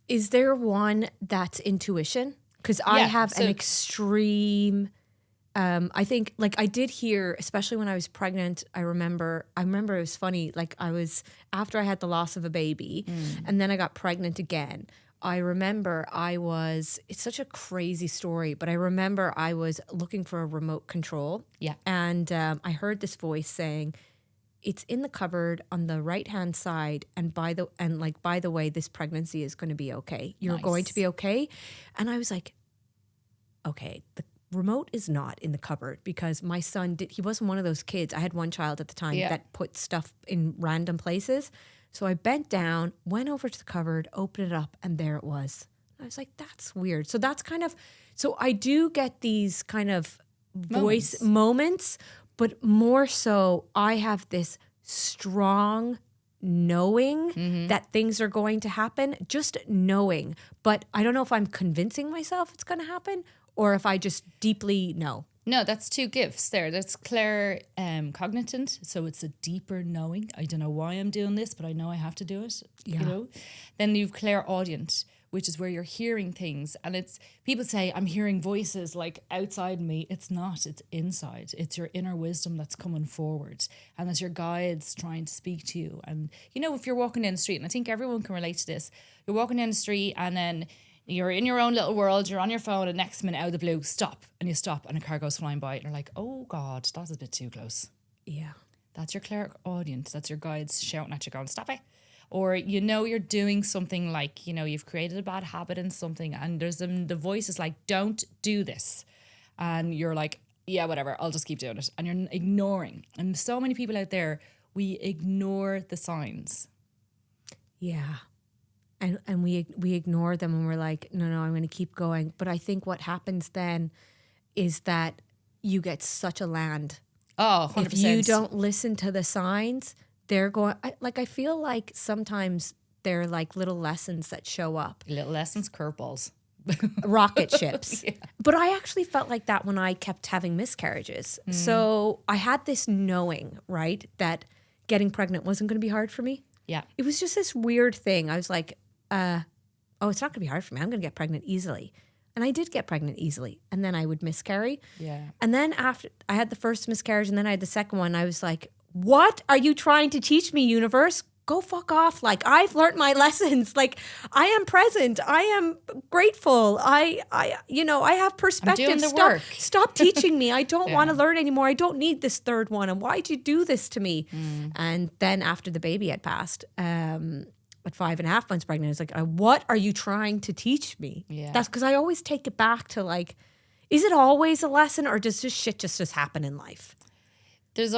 Is there one that's intuition? Because I have an extreme, I think, like I did hear, especially when I was pregnant, I remember it was funny, like after I had the loss of a baby and then I got pregnant again. I remember it's such a crazy story, but I remember I was looking for a remote control. Yeah. And I heard this voice saying, it's in the cupboard on the right-hand side. And by the way, this pregnancy is going to be okay. You're going to be okay. And I was like, okay, the remote is not in the cupboard because my son he wasn't one of those kids. I had one child at the time that put stuff in random places. So I bent down, went over to the cupboard, opened it up, and there it was. I was like, that's weird. So that's so I do get these kind of voice moments, but more so I have this strong knowing that things are going to happen, just knowing. But I don't know if I'm convincing myself it's going to happen or if I just deeply know. No, that's two gifts there. That's clair cognitant, so it's a deeper knowing. I don't know why I'm doing this, but I know I have to do it. Yeah. You know. Then you've clairaudient, which is where you're hearing things, and it's people say I'm hearing voices like outside me. It's not. It's inside. It's your inner wisdom that's coming forward, and it's your guides trying to speak to you. And you know, if you're walking down the street, and I think everyone can relate to this, you're walking down the street, and then you're in your own little world, you're on your phone, and next minute out of the blue, stop, and you stop, and a car goes flying by, and you're like, oh God, that's a bit too close. Yeah. That's your clairaudient. That's your guides shouting at you going, stop it. Or, you know, you're doing something like, you know, you've created a bad habit in something, and there's the voice is like, don't do this. And you're like, yeah, whatever, I'll just keep doing it. And you're ignoring. And so many people out there, we ignore the signs. Yeah. And we ignore them and we're like, no, I'm going to keep going. But I think what happens then is that you get such a land. Oh, 100%. If you don't listen to the signs, they're going, I feel like sometimes they're like little lessons that show up. Little lessons, curveballs. Rocket ships. Yeah. But I actually felt like that when I kept having miscarriages. So I had this knowing, right, that getting pregnant wasn't going to be hard for me. Yeah. It was just this weird thing. I was like, it's not going to be hard for me. I'm going to get pregnant easily. And I did get pregnant easily. And then I would miscarry. Yeah. And then after I had the first miscarriage and then I had the second one, I was like, what are you trying to teach me, universe? Go fuck off. Like, I've learned my lessons. Like, I am present. I am grateful. I have perspective. I'm doing the work. Stop teaching me. I don't want to learn anymore. I don't need this third one. And why'd you do this to me? And then after the baby had passed, at 5.5 months pregnant, I was like, what are you trying to teach me? Yeah. That's because I always take it back to like, is it always a lesson or does this shit just happen in life? There's